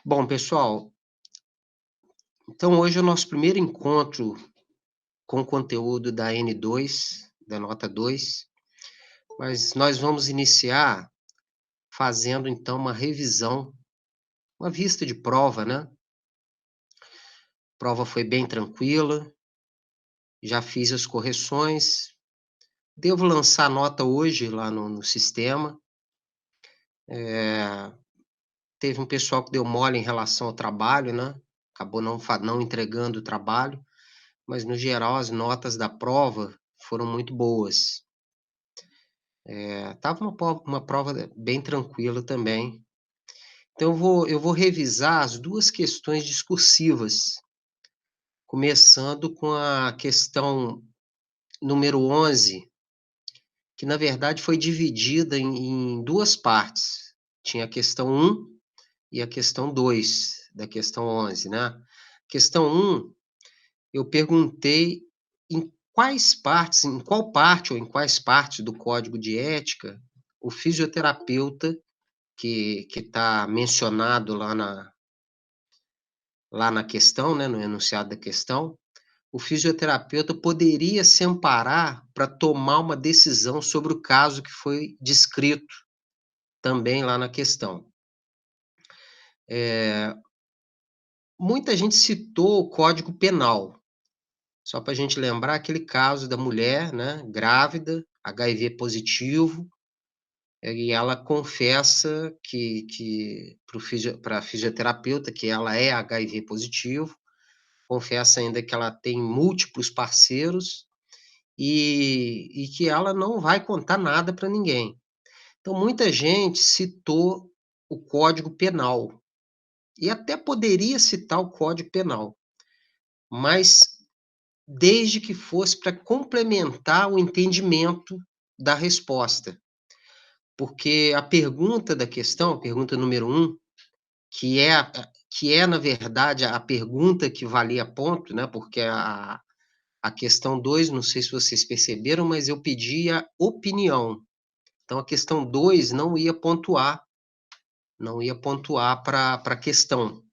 Bom, pessoal, então hoje é o nosso primeiro encontro com o conteúdo da N2, da nota 2, mas nós vamos iniciar fazendo então uma revisão, uma vista de prova, né? A prova foi bem tranquila, já fiz as correções, devo lançar a nota hoje lá no sistema. Teve um pessoal que deu mole em relação ao trabalho, né? Acabou não entregando o trabalho, mas no geral as notas da prova foram muito boas. Estava uma prova bem tranquila também. Então eu vou revisar as 2 questões discursivas, começando com a questão número 11, que na verdade foi dividida em 2 partes. Tinha a questão 1 e a questão 2 da questão 11, né. Questão 1, eu perguntei em qual parte ou em quais partes do código de ética o fisioterapeuta que está mencionado lá na questão, né, no enunciado da questão, o fisioterapeuta poderia se amparar para tomar uma decisão sobre o caso que foi descrito também lá na questão. Muita gente citou o Código Penal, só para a gente lembrar aquele caso da mulher, né, grávida, HIV positivo, e ela confessa que para a fisioterapeuta que ela é HIV positivo, confessa ainda que ela tem múltiplos parceiros e que ela não vai contar nada para ninguém. Então muita gente citou o Código Penal, e até poderia citar o Código Penal, mas desde que fosse para complementar o entendimento da resposta. Porque a pergunta da questão, a pergunta número 1, que é na verdade a pergunta que valia ponto, né, porque a questão 2, não sei se vocês perceberam, mas eu pedi a opinião. Então a questão 2 não ia pontuar para a questão,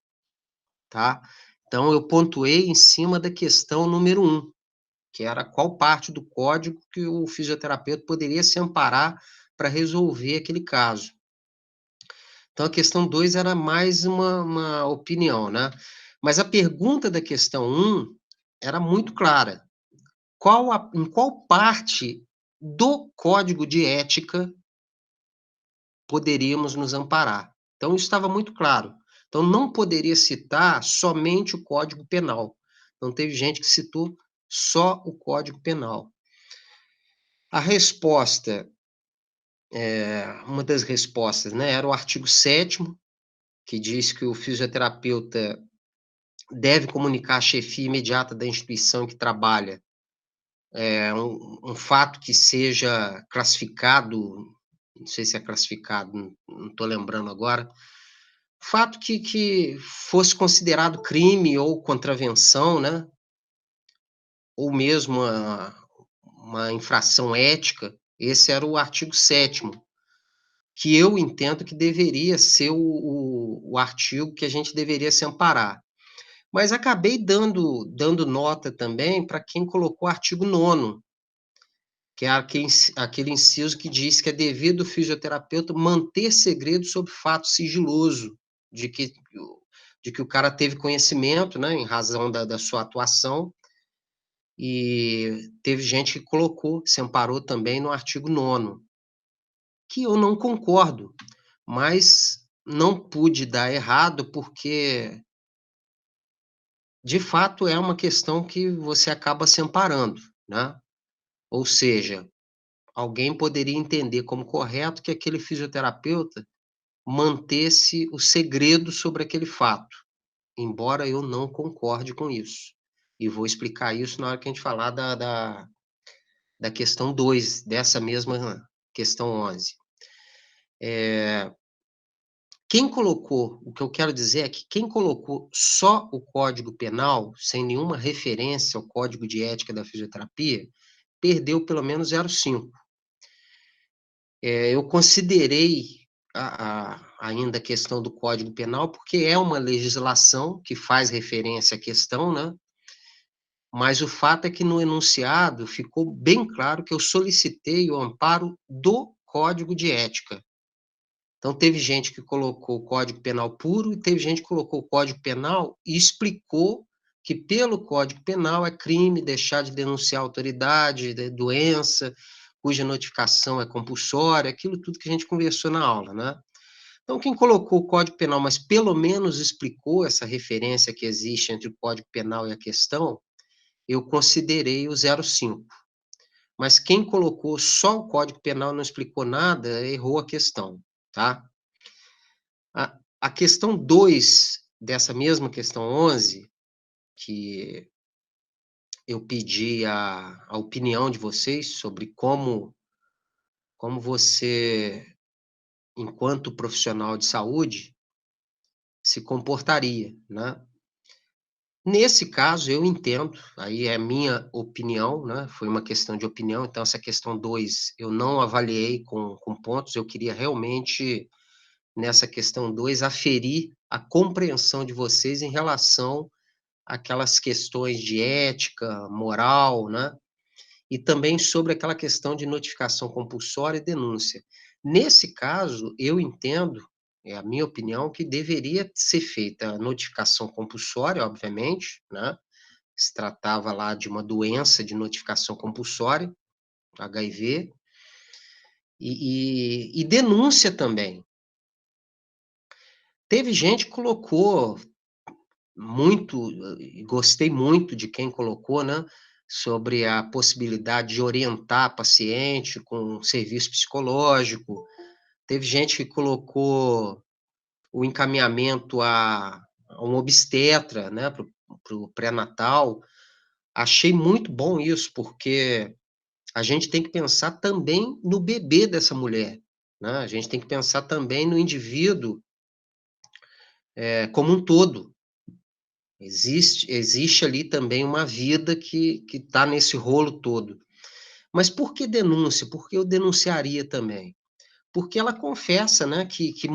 tá. Então eu pontuei em cima da questão número 1, que era qual parte do código que o fisioterapeuta poderia se amparar para resolver aquele caso. Então a questão 2 era mais uma opinião, né. Mas a pergunta da questão 1 era muito clara: em qual parte do código de ética poderíamos nos amparar? Então isso estava muito claro. Então não poderia citar somente o Código Penal. Então teve gente que citou só o Código Penal. A resposta, uma das respostas, né, era o artigo 7º, que diz que o fisioterapeuta deve comunicar à chefia imediata da instituição em que trabalha, um fato que seja classificado, não sei se é classificado, não estou lembrando agora, fato que fosse considerado crime ou contravenção, né, ou mesmo uma infração ética. Esse era o artigo 7º, que eu entendo que deveria ser o artigo que a gente deveria se amparar. Mas acabei dando nota também para quem colocou o artigo 9º, que é aquele inciso que diz que é devido ao fisioterapeuta manter segredo sobre fato sigiloso, de que o cara teve conhecimento, né, em razão da sua atuação, e teve gente que colocou, se amparou também no artigo 9º, que eu não concordo, mas não pude dar errado, porque de fato é uma questão que você acaba se amparando, né. Ou seja, alguém poderia entender como correto que aquele fisioterapeuta mantesse o segredo sobre aquele fato, embora eu não concorde com isso. E vou explicar isso na hora que a gente falar da questão 2, dessa mesma questão 11. O que eu quero dizer é que quem colocou só o Código Penal, sem nenhuma referência ao Código de Ética da Fisioterapia, perdeu pelo menos 0,5. Eu considerei ainda a questão do Código Penal, porque é uma legislação que faz referência à questão, né, mas o fato é que no enunciado ficou bem claro que eu solicitei o amparo do Código de Ética. Então teve gente que colocou o Código Penal puro e teve gente que colocou o Código Penal e explicou que pelo Código Penal é crime deixar de denunciar a autoridade, doença, cuja notificação é compulsória, aquilo tudo que a gente conversou na aula, né. Então quem colocou o Código Penal, mas pelo menos explicou essa referência que existe entre o Código Penal e a questão, eu considerei o 05. Mas quem colocou só o Código Penal e não explicou nada, errou a questão, tá. A questão 2 dessa mesma questão 11, que eu pedi a opinião de vocês sobre como você, enquanto profissional de saúde, se comportaria, né. Nesse caso, eu entendo, aí é minha opinião, né, foi uma questão de opinião, então essa questão 2 eu não avaliei com pontos, eu queria realmente, nessa questão 2 aferir a compreensão de vocês em relação àquelas questões de ética, moral, né, e também sobre aquela questão de notificação compulsória e denúncia. Nesse caso, eu entendo, é a minha opinião, que deveria ser feita a notificação compulsória, obviamente, né, se tratava lá de uma doença de notificação compulsória, HIV, e denúncia também. Teve gente que colocou muito, e gostei muito de quem colocou, né, sobre a possibilidade de orientar paciente com serviço psicológico. Teve gente que colocou o encaminhamento a um obstetra, né, para o pré-natal. Achei muito bom isso, porque a gente tem que pensar também no bebê dessa mulher, né, a gente tem que pensar também no indivíduo, como um todo. Existe ali também uma vida que está nesse rolo todo. Mas por que denúncia? Porque eu denunciaria também. Porque ela confessa, né, que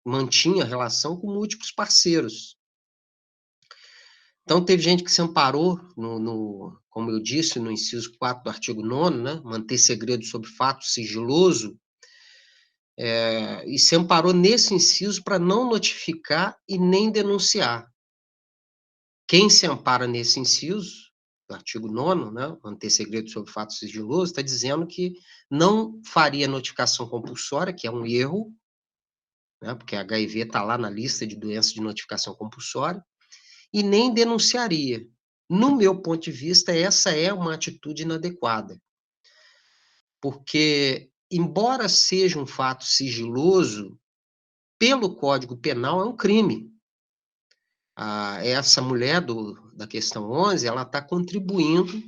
mantinha relação com múltiplos parceiros. Então teve gente que se amparou como eu disse, no inciso 4 do artigo 9º, né, manter segredo sobre fato sigiloso, e se amparou nesse inciso para não notificar e nem denunciar. Quem se ampara nesse inciso, do artigo 9º, né, manter segredo sobre fato sigiloso, está dizendo que não faria notificação compulsória, que é um erro, né, porque HIV está lá na lista de doenças de notificação compulsória, e nem denunciaria. No meu ponto de vista, essa é uma atitude inadequada, porque, embora seja um fato sigiloso, pelo Código Penal é um crime. Essa mulher da questão 11, ela está contribuindo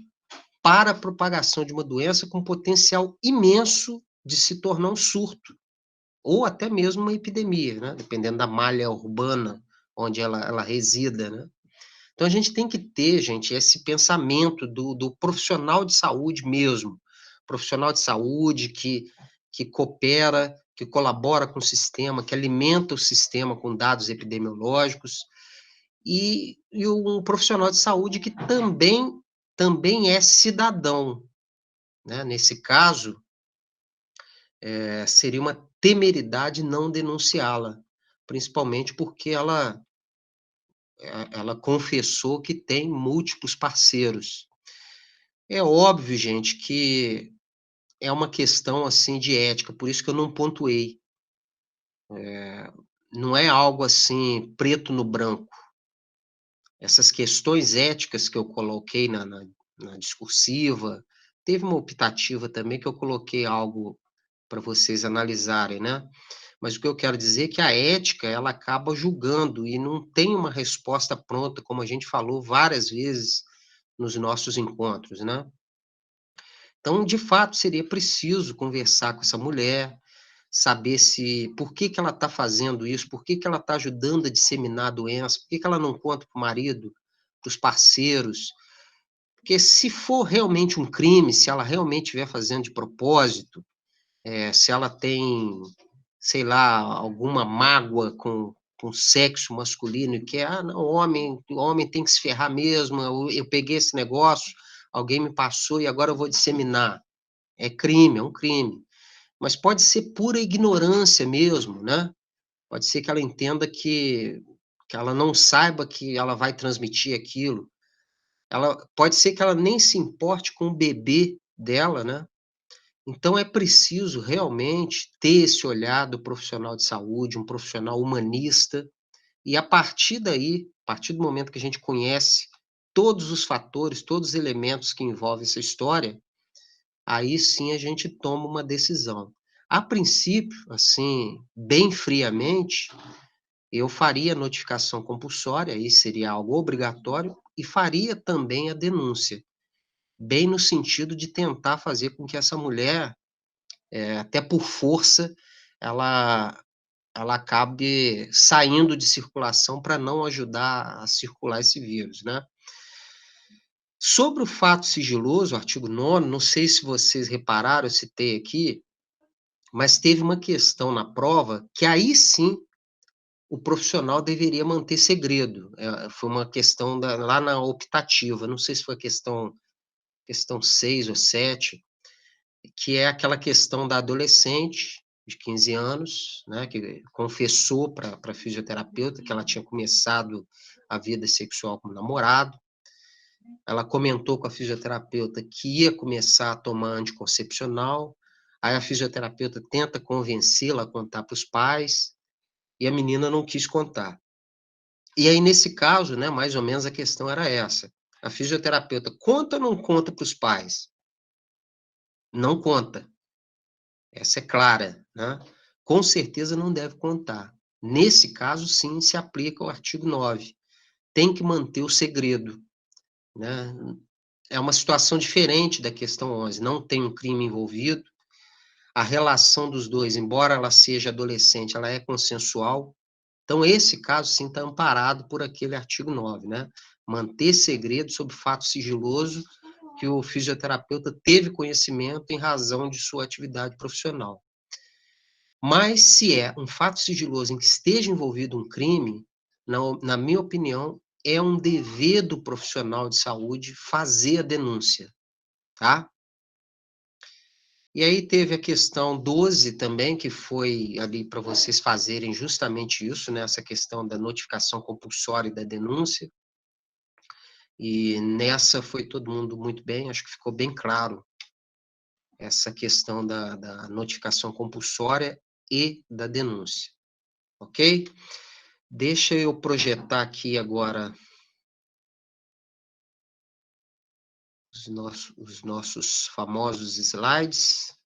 para a propagação de uma doença com potencial imenso de se tornar um surto, ou até mesmo uma epidemia, né, dependendo da malha urbana onde ela resida, né. Então a gente tem que ter, gente, esse pensamento do profissional de saúde mesmo, profissional de saúde que coopera, que colabora com o sistema, que alimenta o sistema com dados epidemiológicos, e um profissional de saúde que também é cidadão, né. Nesse caso, seria uma temeridade não denunciá-la, principalmente porque ela confessou que tem múltiplos parceiros. É óbvio, gente, que é uma questão, assim, de ética, por isso que eu não pontuei. Não é algo, assim, preto no branco. Essas questões éticas que eu coloquei na discursiva, teve uma optativa também que eu coloquei algo para vocês analisarem, né. Mas o que eu quero dizer é que a ética, ela acaba julgando e não tem uma resposta pronta, como a gente falou várias vezes nos nossos encontros, né. Então, de fato, seria preciso conversar com essa mulher, saber se por que que ela está fazendo isso, por que que ela está ajudando a disseminar a doença, por que que ela não conta para o marido, para os parceiros. Porque se for realmente um crime, se ela realmente estiver fazendo de propósito, se ela tem, sei lá, alguma mágoa com sexo masculino e quer: "Ah, não, o homem tem que se ferrar mesmo, eu peguei esse negócio, alguém me passou e agora eu vou disseminar". É crime, é um crime. Mas pode ser pura ignorância mesmo, né. Pode ser que ela entenda que ela não saiba que ela vai transmitir aquilo. Ela pode ser que ela nem se importe com o bebê dela, né. Então é preciso realmente ter esse olhar do profissional de saúde, um profissional humanista, e a partir daí, a partir do momento que a gente conhece todos os fatores, todos os elementos que envolvem essa história, aí sim a gente toma uma decisão. A princípio, assim, bem friamente, eu faria a notificação compulsória, aí seria algo obrigatório, e faria também a denúncia, bem no sentido de tentar fazer com que essa mulher, até por força, ela ela acabe saindo de circulação para não ajudar a circular esse vírus, né. Sobre o fato sigiloso, o artigo 9º, não sei se vocês repararam, eu citei aqui, mas teve uma questão na prova que aí sim o profissional deveria manter segredo. Foi uma questão lá na optativa, não sei se foi a questão 6 ou 7, que é aquela questão da adolescente de 15 anos, né, que confessou para a fisioterapeuta que ela tinha começado a vida sexual com o namorado. Ela comentou com a fisioterapeuta que ia começar a tomar anticoncepcional, aí a fisioterapeuta tenta convencê-la a contar para os pais, e a menina não quis contar. E aí, nesse caso, né, mais ou menos a questão era essa. A fisioterapeuta conta ou não conta para os pais? Não conta. Essa é clara, né. Com certeza não deve contar. Nesse caso, sim, se aplica o artigo 9. Tem que manter o segredo, né. É uma situação diferente da questão 11, não tem um crime envolvido, a relação dos 2, embora ela seja adolescente, ela é consensual. Então esse caso sim está amparado por aquele artigo 9, né. Manter segredo sobre fato sigiloso que o fisioterapeuta teve conhecimento em razão de sua atividade profissional. Mas se é um fato sigiloso em que esteja envolvido um crime, na minha opinião, é um dever do profissional de saúde fazer a denúncia, tá. E aí teve a questão 12 também, que foi ali para vocês fazerem justamente isso, né, essa questão da notificação compulsória e da denúncia, e nessa foi todo mundo muito bem, acho que ficou bem claro essa questão da notificação compulsória e da denúncia, ok? Deixa eu projetar aqui agora os nossos famosos slides.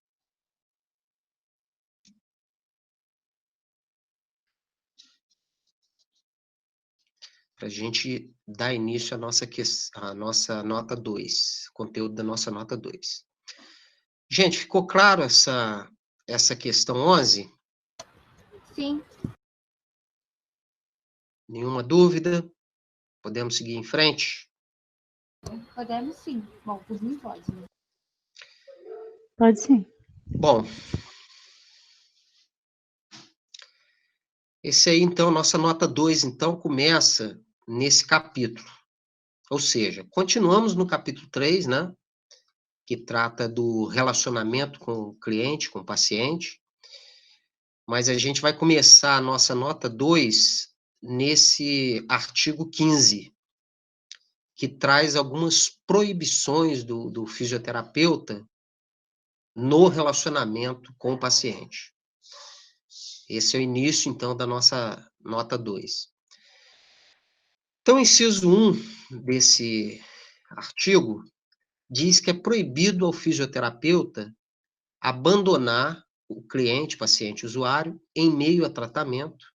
Para a gente dar início à nossa nota 2, conteúdo da nossa nota 2. Gente, ficou claro essa questão 11? Sim. Nenhuma dúvida? Podemos seguir em frente? Podemos sim. Bom, por mim pode, né? Pode sim. Bom, esse aí então, nossa nota 2 então começa nesse capítulo. Ou seja, continuamos no capítulo 3, né, que trata do relacionamento com o cliente, com o paciente, mas a gente vai começar a nossa nota 2 nesse artigo 15, que traz algumas proibições do fisioterapeuta no relacionamento com o paciente. Esse é o início, então, da nossa nota 2. Então, o inciso 1 desse artigo diz que é proibido ao fisioterapeuta abandonar o cliente, paciente, usuário, em meio a tratamento,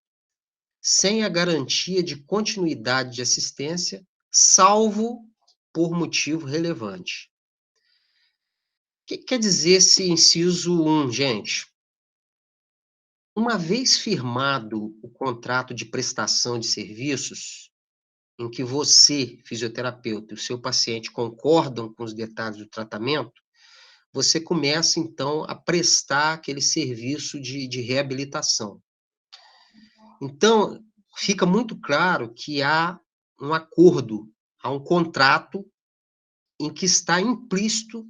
sem a garantia de continuidade de assistência, salvo por motivo relevante. O que quer dizer esse inciso 1, gente? Uma vez firmado o contrato de prestação de serviços, em que você, fisioterapeuta, e o seu paciente concordam com os detalhes do tratamento, você começa, então, a prestar aquele serviço de reabilitação. Então, fica muito claro que há um acordo, há um contrato em que está implícito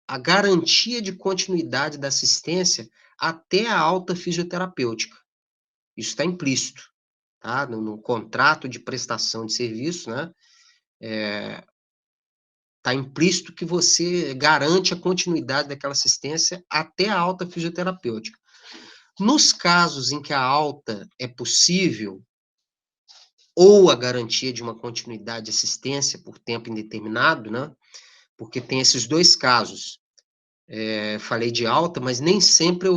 a garantia de continuidade da assistência até a alta fisioterapêutica. Isso está implícito, tá? No contrato de prestação de serviço, né? Está implícito que você garante a continuidade daquela assistência até a alta fisioterapêutica. Nos casos em que a alta é possível, ou a garantia de uma continuidade de assistência por tempo indeterminado, né? Porque tem esses dois casos. Falei de alta, mas nem sempre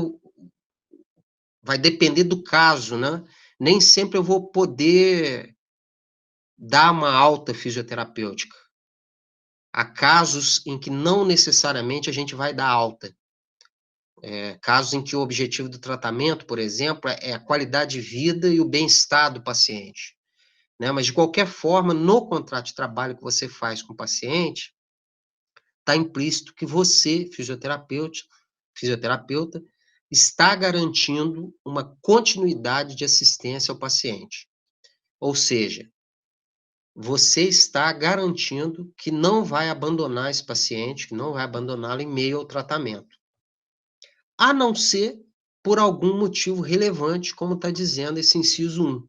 vai depender do caso, né? Nem sempre eu vou poder dar uma alta fisioterapêutica. Há casos em que não necessariamente a gente vai dar alta. Casos em que o objetivo do tratamento, por exemplo, é a qualidade de vida e o bem-estar do paciente, né? Mas, de qualquer forma, no contrato de trabalho que você faz com o paciente, está implícito que você, fisioterapeuta, está garantindo uma continuidade de assistência ao paciente. Ou seja, você está garantindo que não vai abandonar esse paciente, que não vai abandoná-lo em meio ao tratamento. A não ser por algum motivo relevante, como está dizendo esse inciso 1.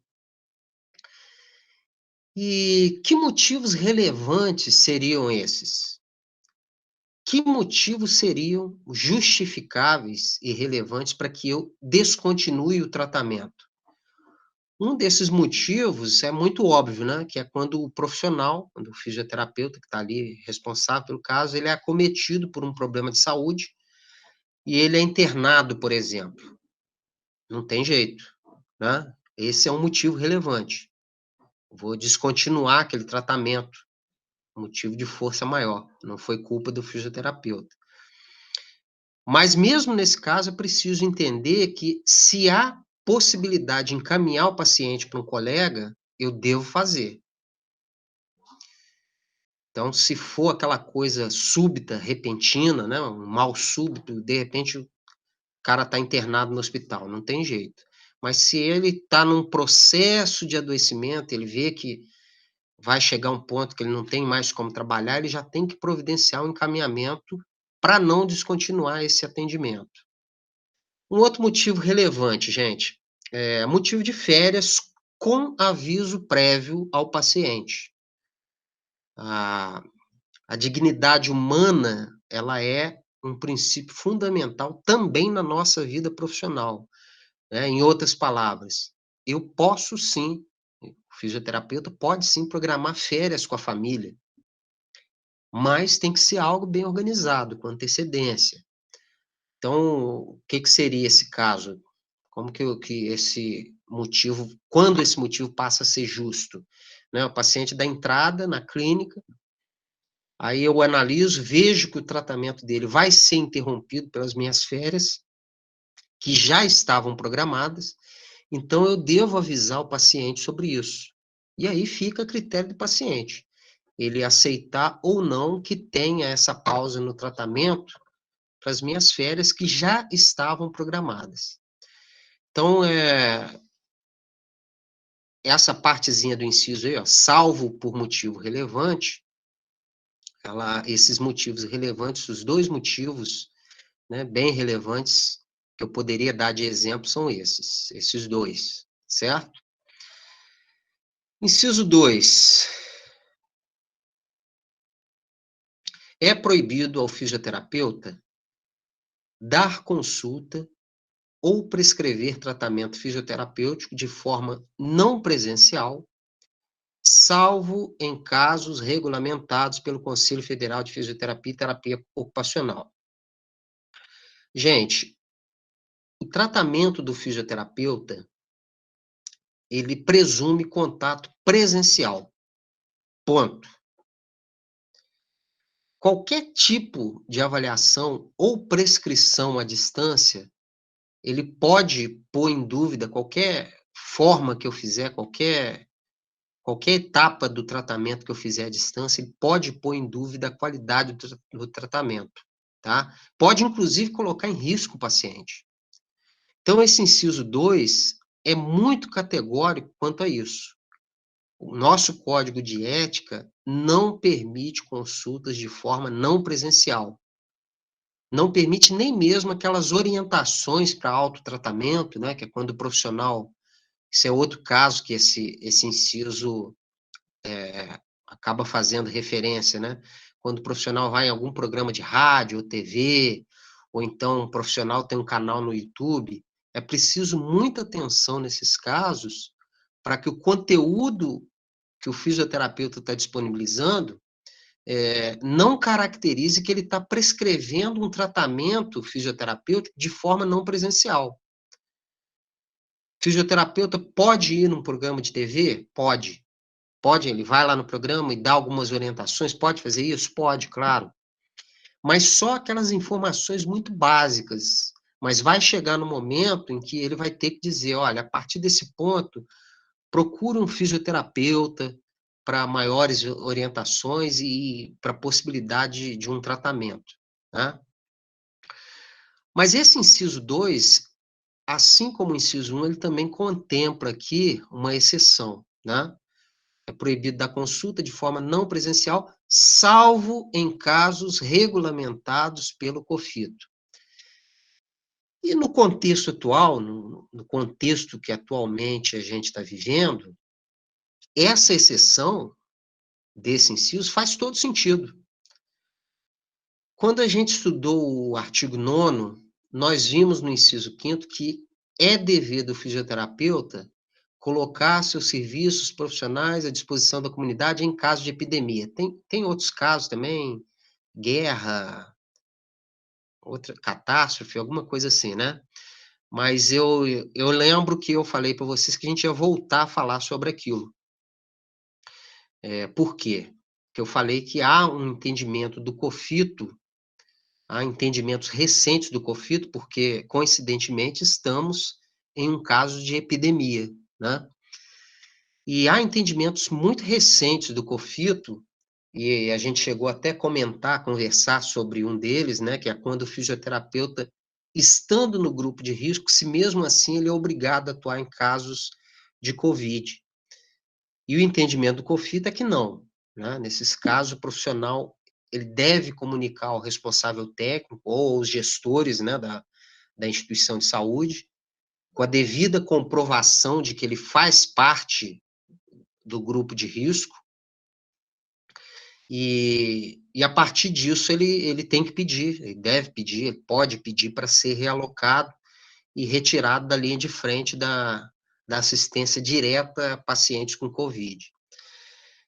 E que motivos relevantes seriam esses? Que motivos seriam justificáveis e relevantes para que eu descontinue o tratamento? Um desses motivos é muito óbvio, né? Que é quando o profissional, quando o fisioterapeuta que está ali responsável pelo caso, ele é acometido por um problema de saúde e ele é internado, por exemplo. Não tem jeito, né? Esse é um motivo relevante. Vou descontinuar aquele tratamento, motivo de força maior. Não foi culpa do fisioterapeuta. Mas mesmo nesse caso, é preciso entender que se há possibilidade de encaminhar o paciente para um colega, eu devo fazer. Então, se for aquela coisa súbita, repentina, né, um mal súbito, de repente o cara está internado no hospital, não tem jeito. Mas se ele está num processo de adoecimento, ele vê que vai chegar um ponto que ele não tem mais como trabalhar, ele já tem que providenciar um encaminhamento para não descontinuar esse atendimento. Um outro motivo relevante, gente, é motivo de férias com aviso prévio ao paciente. A dignidade humana, ela é um princípio fundamental também na nossa vida profissional, né? Em outras palavras, eu posso sim, o fisioterapeuta pode sim programar férias com a família, mas tem que ser algo bem organizado, com antecedência. Então, o que seria esse caso? Como que esse motivo, quando esse motivo passa a ser justo? Né? O paciente dá entrada na clínica, aí eu analiso, vejo que o tratamento dele vai ser interrompido pelas minhas férias, que já estavam programadas, então eu devo avisar o paciente sobre isso. E aí fica a critério do paciente, ele aceitar ou não que tenha essa pausa no tratamento para as minhas férias que já estavam programadas. Então, essa partezinha do inciso aí, ó, salvo por motivo relevante, esses motivos relevantes, os dois motivos, né, bem relevantes que eu poderia dar de exemplo são esses dois, certo? Inciso 2. É proibido ao fisioterapeuta dar consulta ou prescrever tratamento fisioterapêutico de forma não presencial, salvo em casos regulamentados pelo Conselho Federal de Fisioterapia e Terapia Ocupacional. Gente, o tratamento do fisioterapeuta, ele presume contato presencial. Ponto. Qualquer tipo de avaliação ou prescrição à distância, ele pode pôr em dúvida qualquer forma que eu fizer, qualquer etapa do tratamento que eu fizer à distância, ele pode pôr em dúvida a qualidade do tratamento. tá? Pode, inclusive, colocar em risco o paciente. Então, esse inciso 2 é muito categórico quanto a isso. O nosso código de ética não permite consultas de forma não presencial. Não permite nem mesmo aquelas orientações para autotratamento, né, que é quando o profissional, isso é outro caso que esse inciso acaba fazendo referência, né? Quando o profissional vai em algum programa de rádio ou TV, ou então um profissional tem um canal no YouTube, é preciso muita atenção nesses casos para que o conteúdo que o fisioterapeuta está disponibilizando não caracterize que ele está prescrevendo um tratamento fisioterapêutico de forma não presencial. Fisioterapeuta pode ir num programa de TV? Pode. Pode, ele vai lá no programa e dá algumas orientações, pode fazer isso? Pode, claro. Mas só aquelas informações muito básicas. Mas vai chegar no momento em que ele vai ter que dizer, olha, a partir desse ponto, procura um fisioterapeuta para maiores orientações e para a possibilidade de um tratamento, né? Mas esse inciso 2, assim como o inciso 1, ele também contempla aqui uma exceção, né? É proibido dar consulta de forma não presencial, salvo em casos regulamentados pelo COFITO. E no contexto atual, no contexto que atualmente a gente está vivendo, essa exceção desse inciso faz todo sentido. Quando a gente estudou o artigo 9º, nós vimos no inciso 5º que é dever do fisioterapeuta colocar seus serviços profissionais à disposição da comunidade em caso de epidemia. Tem outros casos também, guerra, outra catástrofe, alguma coisa assim, né? Mas eu lembro que eu falei para vocês que a gente ia voltar a falar sobre aquilo. Por quê? Porque eu falei que há um entendimento do COFITO, há entendimentos recentes do COFITO, porque, coincidentemente, estamos em um caso de epidemia, né? E há entendimentos muito recentes do COFITO, e a gente chegou até a comentar, conversar sobre um deles, né, que é quando o fisioterapeuta, estando no grupo de risco, se mesmo assim ele é obrigado a atuar em casos de Covid. E o entendimento do COFITO é que não, né? Nesses casos, o profissional ele deve comunicar ao responsável técnico ou aos gestores, né, da instituição de saúde, com a devida comprovação de que ele faz parte do grupo de risco, e a partir disso ele tem que pedir, ele deve pedir, ele pode pedir para ser realocado e retirado da linha de frente da assistência direta a pacientes com Covid.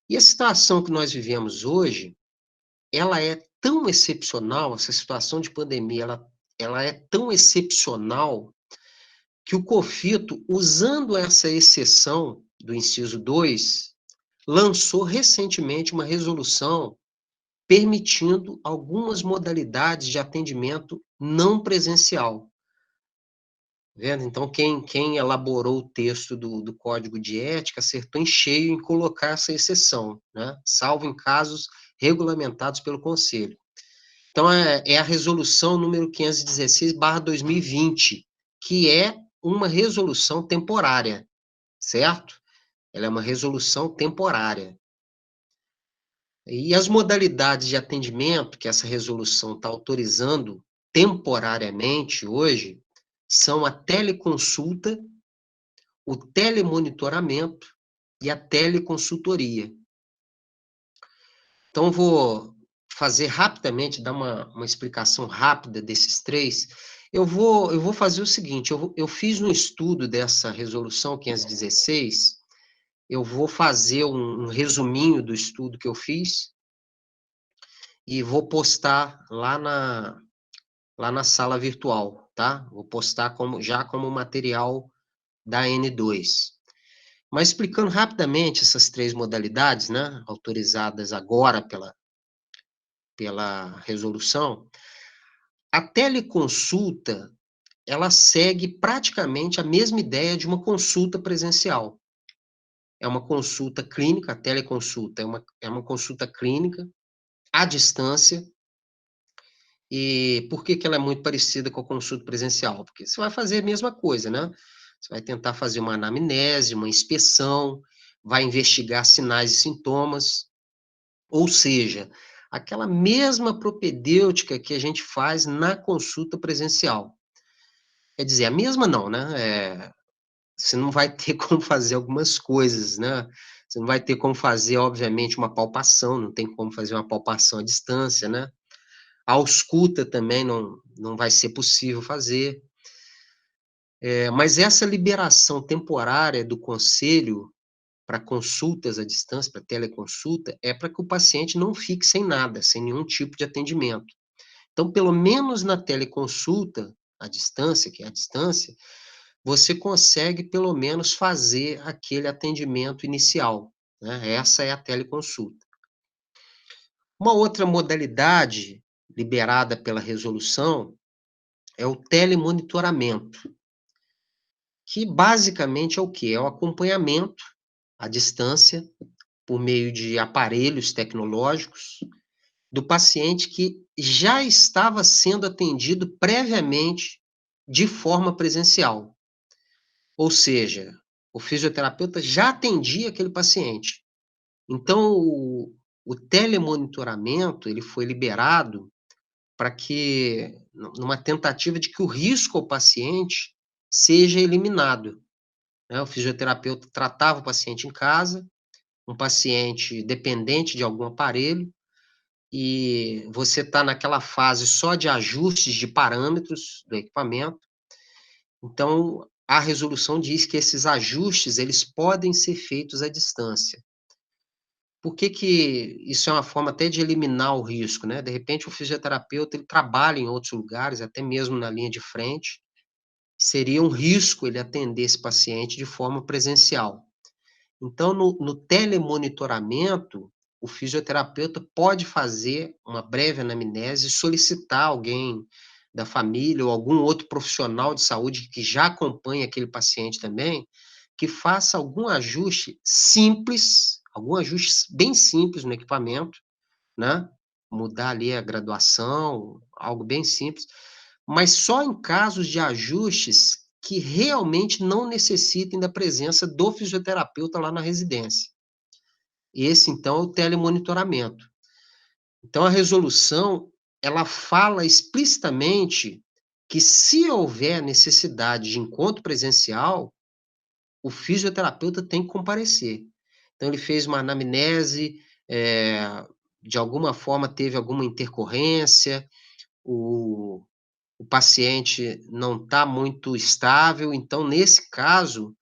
E a situação que nós vivemos hoje, ela é tão excepcional, essa situação de pandemia, ela é tão excepcional que o COFITO, usando essa exceção do inciso 2, lançou recentemente uma resolução permitindo algumas modalidades de atendimento não presencial. Vendo? Então, quem elaborou o texto do Código de Ética acertou em cheio em colocar essa exceção, né? Salvo em casos regulamentados pelo Conselho. Então, é a resolução número 516/2020, que é uma resolução temporária, certo? Ela é uma resolução temporária. E as modalidades de atendimento que essa resolução está autorizando temporariamente hoje são a teleconsulta, o telemonitoramento e a teleconsultoria. Então, vou fazer rapidamente, dar uma explicação rápida desses três. Eu vou fazer o seguinte, eu fiz um estudo dessa resolução 516, eu vou fazer um resuminho do estudo que eu fiz e vou postar lá na sala virtual, tá? Vou postar já como material da N2. Mas explicando rapidamente essas três modalidades, né, autorizadas agora pela resolução, a teleconsulta, ela segue praticamente a mesma ideia de uma consulta presencial. É uma consulta clínica, a teleconsulta é uma consulta clínica, à distância, E por que que ela é muito parecida com a consulta presencial? Porque você vai fazer a mesma coisa, né? Você vai tentar fazer uma anamnese, uma inspeção, vai investigar sinais e sintomas, ou seja, aquela mesma propedêutica que a gente faz na consulta presencial. Quer dizer, a mesma não, né? Você não vai ter como fazer algumas coisas, né? Você não vai ter como fazer, obviamente, uma palpação, não tem como fazer uma palpação à distância, né? A ausculta também não vai ser possível fazer. Mas essa liberação temporária do conselho para consultas à distância, para teleconsulta, é para que o paciente não fique sem nada, sem nenhum tipo de atendimento. Então, pelo menos na teleconsulta à distância, que é a distância, você consegue pelo menos fazer aquele atendimento inicial, né? Essa é a teleconsulta. Uma outra modalidade liberada pela resolução é o telemonitoramento, que basicamente é o quê? É o acompanhamento à distância, por meio de aparelhos tecnológicos, do paciente que já estava sendo atendido previamente de forma presencial. Ou seja, o fisioterapeuta já atendia aquele paciente. Então, o telemonitoramento, ele foi liberado para que, numa tentativa de que o risco ao paciente seja eliminado, né? O fisioterapeuta tratava o paciente em casa, um paciente dependente de algum aparelho, e você está naquela fase só de ajustes de parâmetros do equipamento. Então, a resolução diz que esses ajustes, eles podem ser feitos à distância. Por que que isso é uma forma até de eliminar o risco, né? De repente, o fisioterapeuta, ele trabalha em outros lugares, até mesmo na linha de frente, seria um risco ele atender esse paciente de forma presencial. Então, no telemonitoramento, o fisioterapeuta pode fazer uma breve anamnese, solicitar alguém da família ou algum outro profissional de saúde que já acompanha aquele paciente também, que faça algum ajuste simples, algum ajuste bem simples no equipamento, né? Mudar ali a graduação, algo bem simples, mas só em casos de ajustes que realmente não necessitem da presença do fisioterapeuta lá na residência. Esse, então, é o telemonitoramento. Então, a resolução, ela fala explicitamente que se houver necessidade de encontro presencial, o fisioterapeuta tem que comparecer. Então, ele fez uma anamnese, de alguma forma teve alguma intercorrência, o o paciente não está muito estável, então, nesse caso,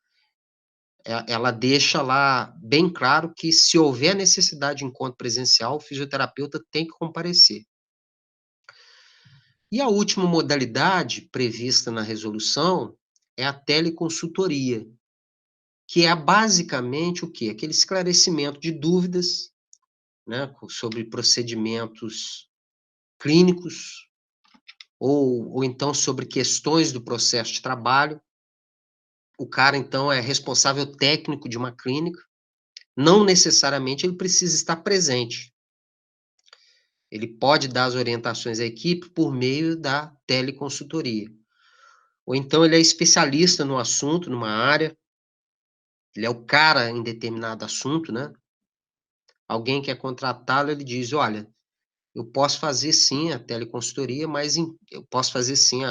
ela deixa lá bem claro que, se houver necessidade de encontro presencial, o fisioterapeuta tem que comparecer. E a última modalidade prevista na resolução é a teleconsultoria, que é basicamente o quê? Aquele esclarecimento de dúvidas, né, sobre procedimentos clínicos, ou então sobre questões do processo de trabalho. O cara, então, é responsável técnico de uma clínica, não necessariamente ele precisa estar presente. Ele pode dar as orientações à equipe por meio da teleconsultoria. Ou então ele é especialista no assunto, numa área, ele é o cara em determinado assunto, né? Alguém quer contratá-lo, ele diz: "Olha, eu posso fazer sim a teleconsultoria, mas eu posso fazer sim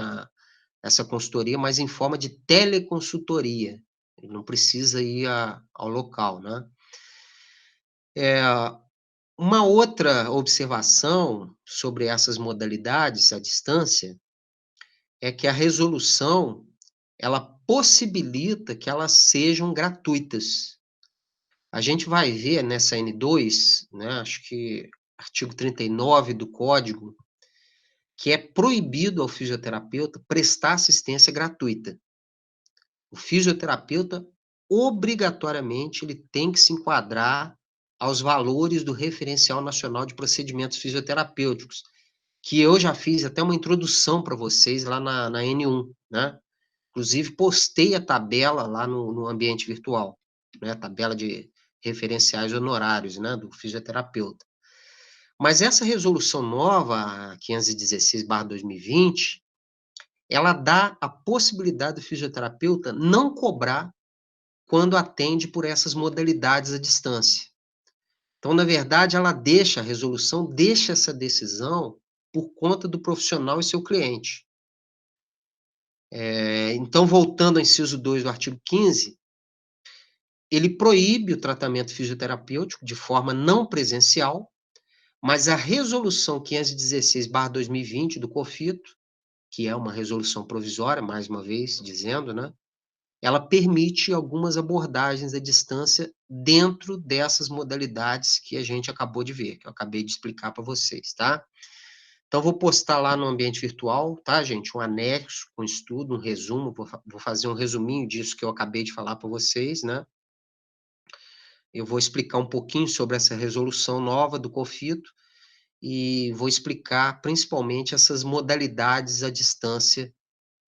essa consultoria, mas em forma de teleconsultoria". Ele não precisa ir ao local, né? Uma outra observação sobre essas modalidades à distância é que a resolução, ela possibilita que elas sejam gratuitas. A gente vai ver nessa N2, né, acho que artigo 39 do Código, que é proibido ao fisioterapeuta prestar assistência gratuita. O fisioterapeuta, obrigatoriamente, ele tem que se enquadrar aos valores do Referencial Nacional de Procedimentos Fisioterapêuticos, que eu já fiz até uma introdução para vocês lá na N1, né? Inclusive, postei a tabela lá no ambiente virtual, né? A tabela de referenciais honorários, né? Do fisioterapeuta. Mas essa resolução nova, a 516/2020, ela dá a possibilidade do fisioterapeuta não cobrar quando atende por essas modalidades à distância. Então, na verdade, a resolução deixa essa decisão por conta do profissional e seu cliente. Então, voltando ao inciso 2 do artigo 15, ele proíbe o tratamento fisioterapêutico de forma não presencial, mas a resolução 516/2020 do COFITO, que é uma resolução provisória, mais uma vez dizendo, né, ela permite algumas abordagens à distância dentro dessas modalidades que a gente acabou de ver, que eu acabei de explicar para vocês, tá? Então, vou postar lá no ambiente virtual, tá, gente? Um anexo com estudo, um resumo, vou fazer um resuminho disso que eu acabei de falar para vocês, né? Eu vou explicar um pouquinho sobre essa resolução nova do COFITO e vou explicar principalmente essas modalidades à distância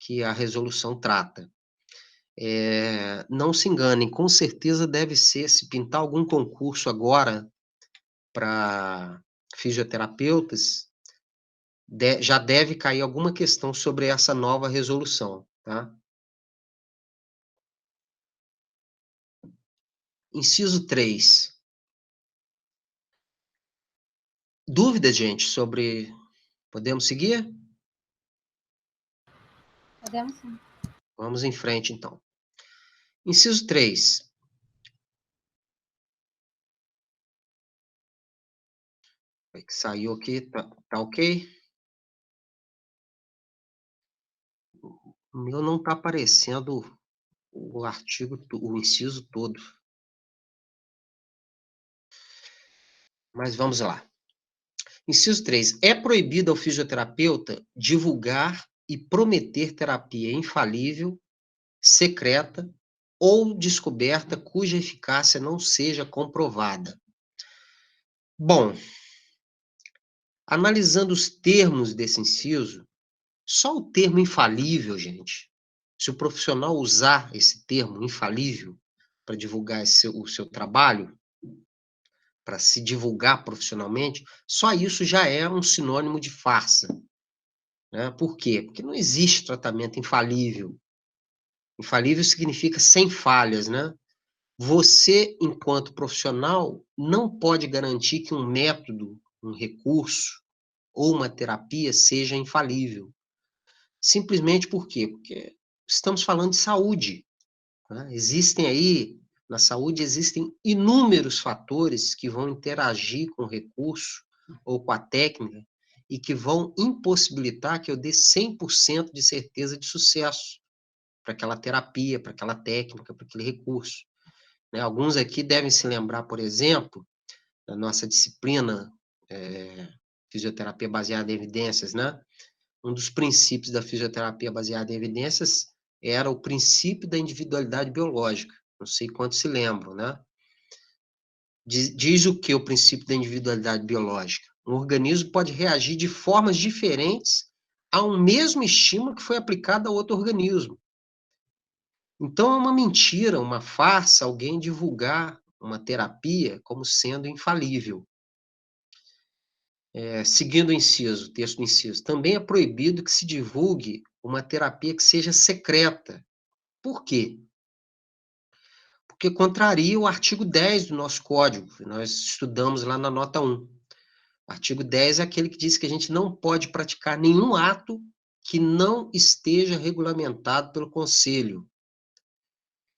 que a resolução trata. Não se enganem, com certeza deve ser, se pintar algum concurso agora para fisioterapeutas, já deve cair alguma questão sobre essa nova resolução, tá? Inciso 3. Dúvidas, gente, sobre... Podemos seguir? Podemos sim. Vamos em frente, então. Inciso 3. Que saiu aqui, tá ok? O meu não está aparecendo o artigo, o inciso todo. Mas vamos lá. Inciso 3. É proibido ao fisioterapeuta divulgar e prometer terapia infalível, secreta ou descoberta cuja eficácia não seja comprovada. Bom, analisando os termos desse inciso, só o termo infalível, gente, se o profissional usar esse termo infalível para divulgar o seu trabalho, para se divulgar profissionalmente, só isso já é um sinônimo de farsa. Né? Por quê? Porque não existe tratamento infalível. Infalível significa sem falhas, né? Você, enquanto profissional, não pode garantir que um método, um recurso ou uma terapia seja infalível. Simplesmente por quê? Porque estamos falando de saúde. Né? Na saúde existem inúmeros fatores que vão interagir com o recurso ou com a técnica e que vão impossibilitar que eu dê 100% de certeza de sucesso para aquela terapia, para aquela técnica, para aquele recurso. Né? Alguns aqui devem se lembrar, por exemplo, da nossa disciplina fisioterapia baseada em evidências, né? Um dos princípios da fisioterapia baseada em evidências era o princípio da individualidade biológica. Não sei quantos se lembram, né? Diz o que o princípio da individualidade biológica? Um organismo pode reagir de formas diferentes a um mesmo estímulo que foi aplicado a outro organismo. Então, é uma mentira, uma farsa alguém divulgar uma terapia como sendo infalível. Seguindo o texto do inciso, também é proibido que se divulgue uma terapia que seja secreta. Por quê? Porque contraria o artigo 10 do nosso código, que nós estudamos lá na nota 1. O artigo 10 é aquele que diz que a gente não pode praticar nenhum ato que não esteja regulamentado pelo conselho.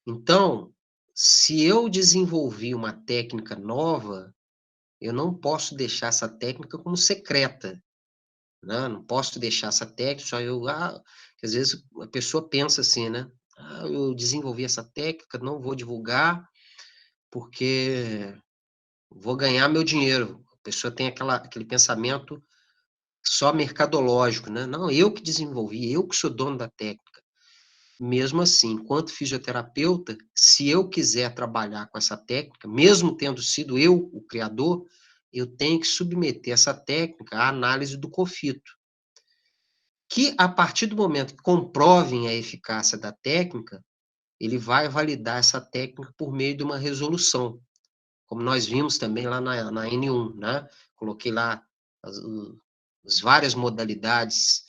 Então, se eu desenvolvi uma técnica nova, eu não posso deixar essa técnica como secreta. Né? Não posso deixar essa técnica, às vezes a pessoa pensa assim, né? Eu desenvolvi essa técnica, não vou divulgar, porque vou ganhar meu dinheiro. A pessoa tem aquele pensamento só mercadológico, né? Não, eu que desenvolvi, eu que sou dono da técnica. Mesmo assim, enquanto fisioterapeuta, se eu quiser trabalhar com essa técnica, mesmo tendo sido eu o criador, eu tenho que submeter essa técnica à análise do COFITO, que a partir do momento que comprovem a eficácia da técnica, ele vai validar essa técnica por meio de uma resolução, como nós vimos também lá na N1, né? Coloquei lá as várias modalidades,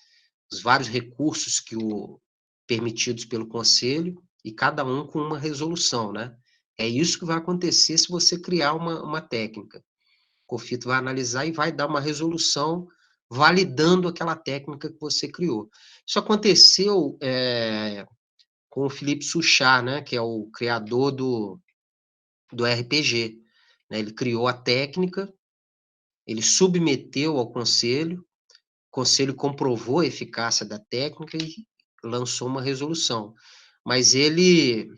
os vários recursos permitidos pelo conselho, e cada um com uma resolução, né? É isso que vai acontecer se você criar uma técnica. O COFITO vai analisar e vai dar uma resolução validando aquela técnica que você criou. Isso aconteceu com o Felipe Suchard, né, que é o criador do RPG. Né? Ele criou a técnica, ele submeteu ao conselho, o conselho comprovou a eficácia da técnica e lançou uma resolução. Mas ele,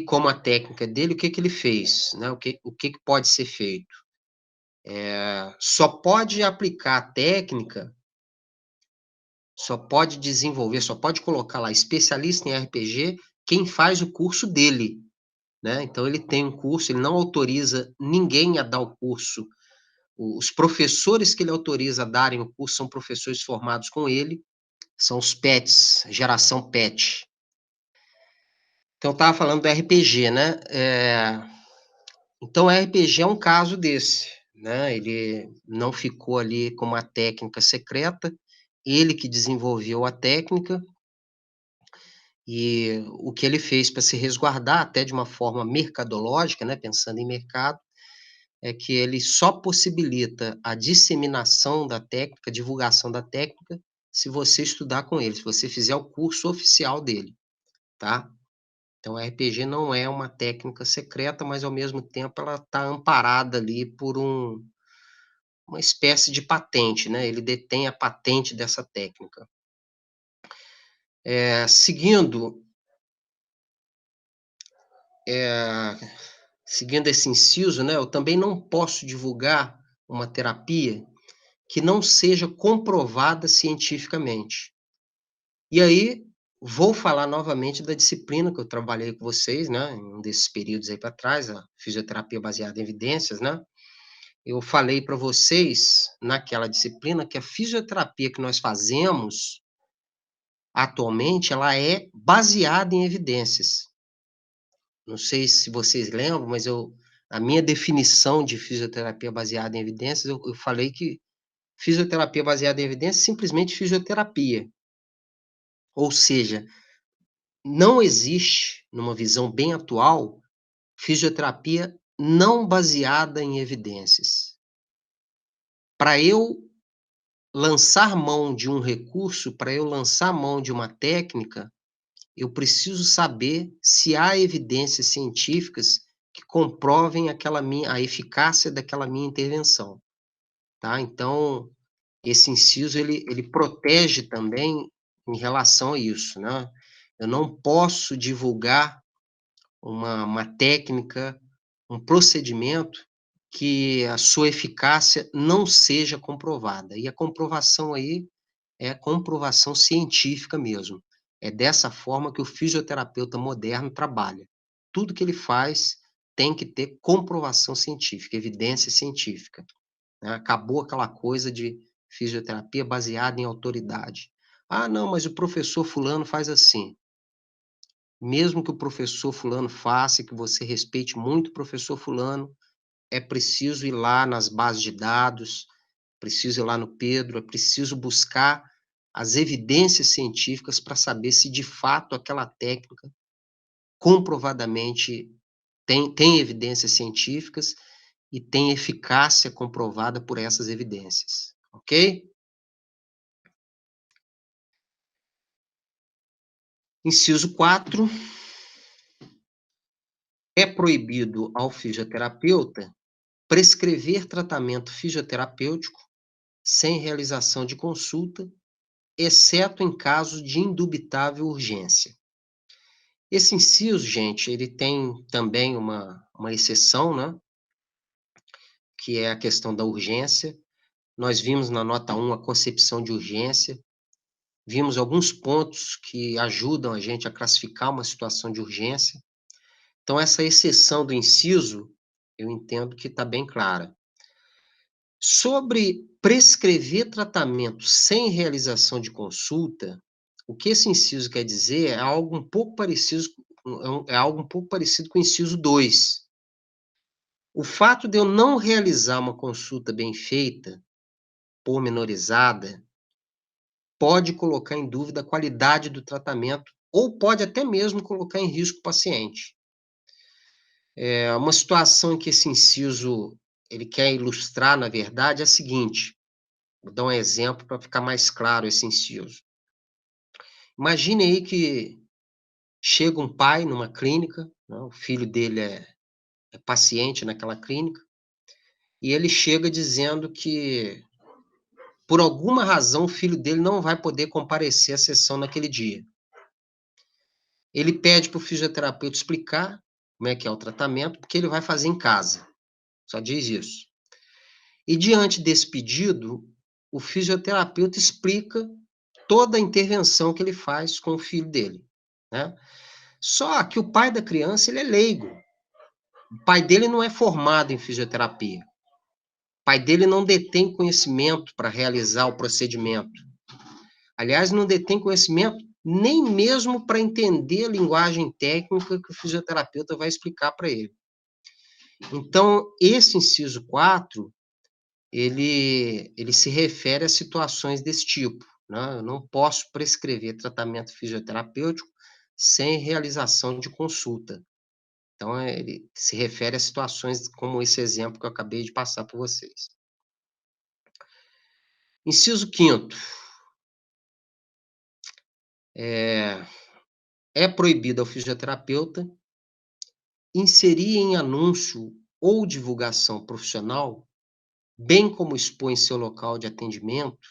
como a técnica dele, o que ele fez? Né? O que pode ser feito? Só pode aplicar a técnica, só pode desenvolver, só pode colocar lá especialista em RPG quem faz o curso dele. Né? Então, ele tem um curso, ele não autoriza ninguém a dar o curso. Os professores que ele autoriza a darem o curso são professores formados com ele, são os PETs, geração PET. Então, eu estava falando do RPG, né? Então, o RPG é um caso desse, né? Ele não ficou ali com uma técnica secreta, ele que desenvolveu a técnica, e o que ele fez para se resguardar, até de uma forma mercadológica, né? Pensando em mercado, é que ele só possibilita a disseminação da técnica, a divulgação da técnica, se você estudar com ele, se você fizer o curso oficial dele, tá? Então, o RPG não é uma técnica secreta, mas, ao mesmo tempo, ela está amparada ali por uma espécie de patente, né? Ele detém a patente dessa técnica. Seguindo esse inciso, né? Eu também não posso divulgar uma terapia que não seja comprovada cientificamente. E aí, vou falar novamente da disciplina que eu trabalhei com vocês, né, em um desses períodos aí para trás, a fisioterapia baseada em evidências, né? Eu falei para vocês, naquela disciplina, que a fisioterapia que nós fazemos atualmente, ela é baseada em evidências. Não sei se vocês lembram, mas a minha definição de fisioterapia baseada em evidências, eu falei que fisioterapia baseada em evidências é simplesmente fisioterapia. Ou seja, não existe, numa visão bem atual, fisioterapia não baseada em evidências. Para eu lançar mão de um recurso, para eu lançar mão de uma técnica, eu preciso saber se há evidências científicas que comprovem a eficácia daquela minha intervenção, tá? Então, esse inciso ele protege também em relação a isso, né? Eu não posso divulgar uma técnica, um procedimento que a sua eficácia não seja comprovada. E a comprovação aí é comprovação científica mesmo. É dessa forma que o fisioterapeuta moderno trabalha. Tudo que ele faz tem que ter comprovação científica, evidência científica. Né? Acabou aquela coisa de fisioterapia baseada em autoridade. Ah, não, mas o professor fulano faz assim. Mesmo que o professor fulano faça, que você respeite muito o professor fulano, é preciso ir lá nas bases de dados, preciso ir lá no Pedro, é preciso buscar as evidências científicas para saber se de fato aquela técnica comprovadamente tem evidências científicas e tem eficácia comprovada por essas evidências, ok? Inciso 4. É proibido ao fisioterapeuta prescrever tratamento fisioterapêutico sem realização de consulta, exceto em casos de indubitável urgência. Esse inciso, gente, ele tem também uma exceção, né? Que é a questão da urgência. Nós vimos na nota 1 a concepção de urgência, vimos alguns pontos que ajudam a gente a classificar uma situação de urgência. Então, essa exceção do inciso, eu entendo que está bem clara. Sobre prescrever tratamento sem realização de consulta, o que esse inciso quer dizer é algo um pouco parecido, com o inciso 2. O fato de eu não realizar uma consulta bem feita pormenorizada pode colocar em dúvida a qualidade do tratamento ou pode até mesmo colocar em risco o paciente. Uma situação em que esse inciso ele quer ilustrar, na verdade, é a seguinte, vou dar um exemplo para ficar mais claro esse inciso. Imagine aí que chega um pai numa clínica, né, o filho dele é paciente naquela clínica, e ele chega dizendo que, por alguma razão, o filho dele não vai poder comparecer à sessão naquele dia. Ele pede para o fisioterapeuta explicar como é que é o tratamento, porque ele vai fazer em casa. Só diz isso. E diante desse pedido, o fisioterapeuta explica toda a intervenção que ele faz com o filho dele, né? Só que o pai da criança, ele é leigo. O pai dele não é formado em fisioterapia. O pai dele não detém conhecimento para realizar o procedimento. Aliás, não detém conhecimento nem mesmo para entender a linguagem técnica que o fisioterapeuta vai explicar para ele. Então, esse inciso 4, ele se refere a situações desse tipo, né? Eu não posso prescrever tratamento fisioterapêutico sem realização de consulta. Então, ele se refere a situações como esse exemplo que eu acabei de passar para vocês. Inciso 5º. É proibido ao fisioterapeuta inserir em anúncio ou divulgação profissional, bem como expor em seu local de atendimento,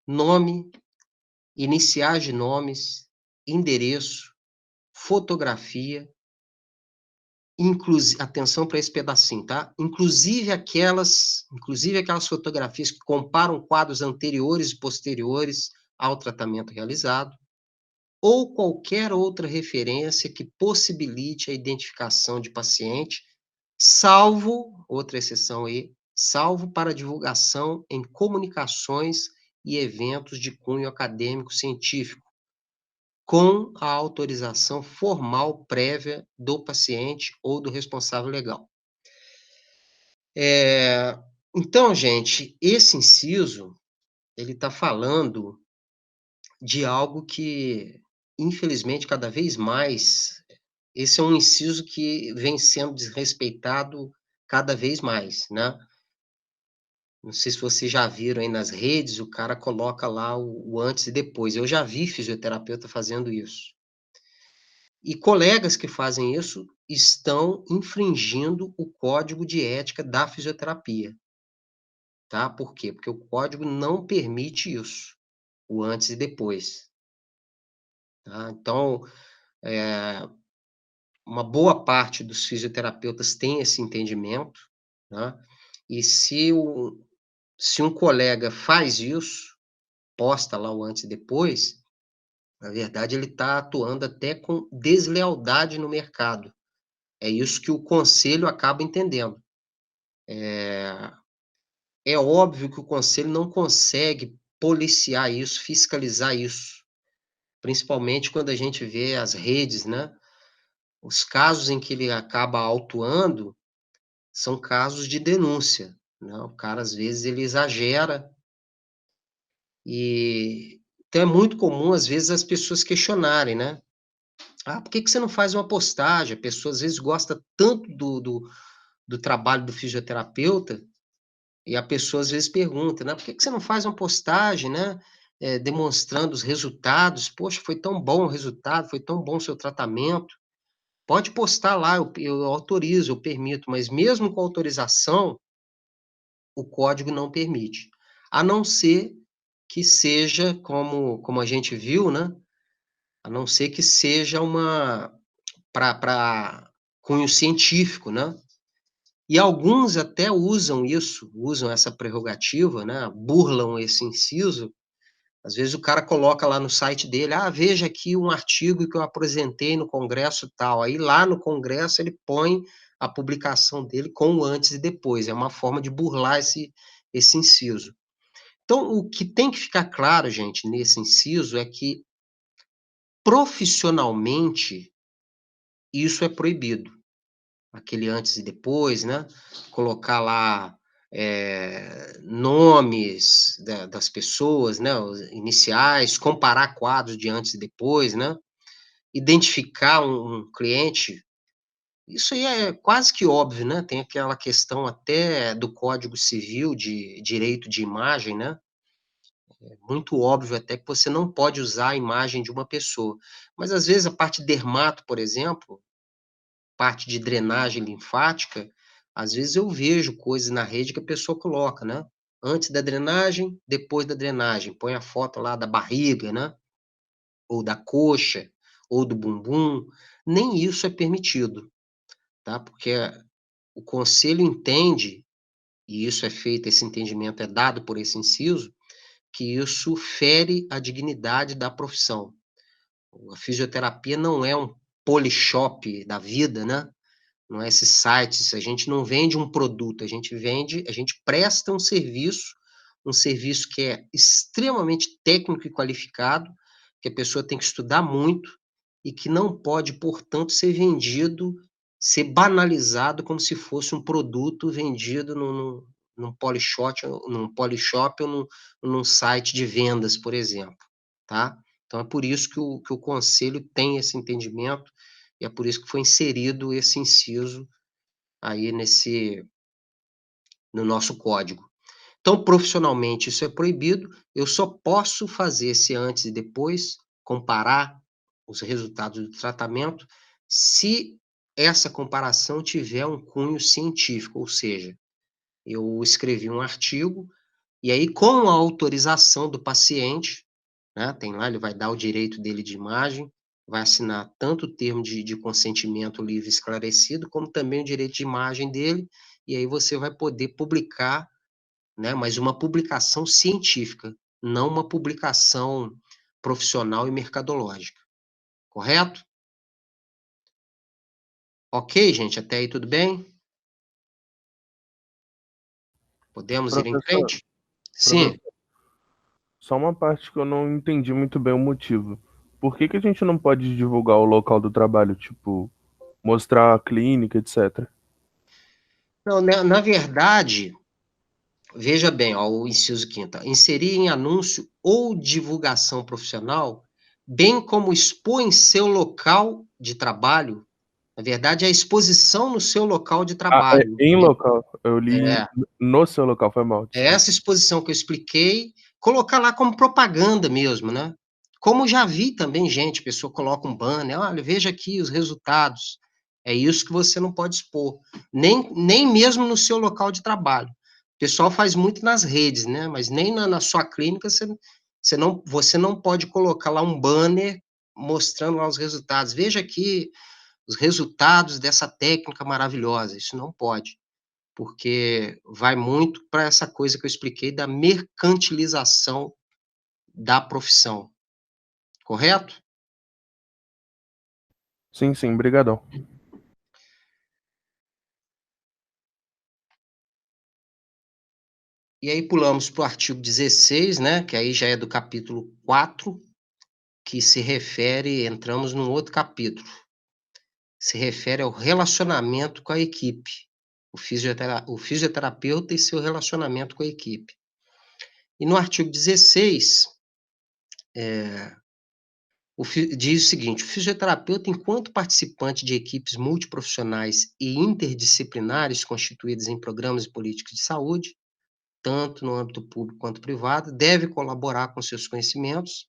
nome, iniciais de nomes, endereço, fotografia, atenção para esse pedacinho, tá? Inclusive aquelas fotografias que comparam quadros anteriores e posteriores ao tratamento realizado, ou qualquer outra referência que possibilite a identificação de paciente, salvo, outra exceção aí, salvo para divulgação em comunicações e eventos de cunho acadêmico científico, com a autorização formal prévia do paciente ou do responsável legal. Então, gente, esse inciso, ele está falando de algo que, infelizmente, cada vez mais, esse é um inciso que vem sendo desrespeitado cada vez mais, né? Não sei se vocês já viram aí nas redes, o cara coloca lá o antes e depois. Eu já vi fisioterapeuta fazendo isso. E colegas que fazem isso estão infringindo o código de ética da fisioterapia. Tá? Por quê? Porque o código não permite isso, o antes e depois. Tá? Então, uma boa parte dos fisioterapeutas tem esse entendimento, né? E se um colega faz isso, posta lá o antes e depois, na verdade ele está atuando até com deslealdade no mercado. É isso que o conselho acaba entendendo. É óbvio que o conselho não consegue policiar isso, fiscalizar isso, principalmente quando a gente vê as redes, né? Os casos em que ele acaba autuando são casos de denúncia, né? O cara, às vezes, ele exagera e então é muito comum, às vezes, as pessoas questionarem, né? Ah, por que que você não faz uma postagem? A pessoa, às vezes, gosta tanto do trabalho do fisioterapeuta e a pessoa, às vezes, pergunta, né? Por que que você não faz uma postagem, né? Demonstrando os resultados. Poxa, foi tão bom o resultado, foi tão bom o seu tratamento. Pode postar lá, eu autorizo, eu permito, mas mesmo com autorização, o código não permite. A não ser que seja, como a gente viu, né? A não ser que seja para cunho científico, né? E alguns até usam essa prerrogativa, né? Burlam esse inciso. Às vezes o cara coloca lá no site dele, veja aqui um artigo que eu apresentei no congresso tal. Aí lá no congresso ele põe a publicação dele com o antes e depois. É uma forma de burlar esse inciso. Então, o que tem que ficar claro, gente, nesse inciso é que profissionalmente isso é proibido. Aquele antes e depois, né? Colocar lá nomes das pessoas, né, os iniciais, comparar quadros de antes e depois, né, identificar um cliente, isso aí é quase que óbvio, né, tem aquela questão até do Código Civil de direito de imagem, né, muito óbvio até que você não pode usar a imagem de uma pessoa. Mas às vezes a parte dermato, por exemplo, parte de drenagem linfática, às vezes eu vejo coisas na rede que a pessoa coloca, né? Antes da drenagem, depois da drenagem. Põe a foto lá da barriga, né? Ou da coxa, ou do bumbum. Nem isso é permitido, tá? Porque o conselho entende, e isso é feito, esse entendimento é dado por esse inciso, que isso fere a dignidade da profissão. A fisioterapia não é um Polishop da vida, né? Não é esses sites, a gente não vende um produto, a gente presta um serviço que é extremamente técnico e qualificado, que a pessoa tem que estudar muito e que não pode, portanto, ser vendido, ser banalizado como se fosse um produto vendido num Polishop ou num site de vendas, por exemplo, tá? Então é por isso que o conselho tem esse entendimento e é por isso que foi inserido esse inciso aí no nosso código. Então, profissionalmente, isso é proibido. Eu só posso fazer esse antes e depois, comparar os resultados do tratamento, se essa comparação tiver um cunho científico, ou seja, eu escrevi um artigo e aí, com a autorização do paciente, né, tem lá, ele vai dar o direito dele de imagem, vai assinar tanto o termo de consentimento livre e esclarecido, como também o direito de imagem dele, e aí você vai poder publicar, né, mas uma publicação científica, não uma publicação profissional e mercadológica. Correto? Ok, gente, até aí tudo bem? Podemos ir em Professor, frente? Sim. professor, só uma parte que eu não entendi muito bem o motivo. Por que que a gente não pode divulgar o local do trabalho, tipo, mostrar a clínica, etc? Não, na verdade, veja bem, ó, o inciso quinto, inserir em anúncio ou divulgação profissional, bem como expor em seu local de trabalho, na verdade, é a exposição no seu local de Ah, é trabalho, em entendeu? local. Eu li É, no seu local, foi mal, é desculpa. essa exposição que eu expliquei, colocar lá como propaganda mesmo, né? Como já vi também gente, pessoa coloca um banner, olha, veja aqui os resultados. É isso que você não pode expor, nem mesmo no seu local de trabalho. O pessoal faz muito nas redes, né? Mas nem na sua clínica você não pode colocar lá um banner mostrando lá os resultados. Veja aqui os resultados dessa técnica maravilhosa. Isso não pode, porque vai muito para essa coisa que eu expliquei da mercantilização da profissão, correto? Sim, sim, brigadão. E aí pulamos para o artigo 16, né, que aí já é do capítulo 4, que se refere, entramos num outro capítulo, se refere ao relacionamento com a equipe, o fisioterapeuta e seu relacionamento com a equipe. E no artigo 16, diz o seguinte: o fisioterapeuta, enquanto participante de equipes multiprofissionais e interdisciplinares constituídas em programas e políticas de saúde, tanto no âmbito público quanto privado, deve colaborar com seus conhecimentos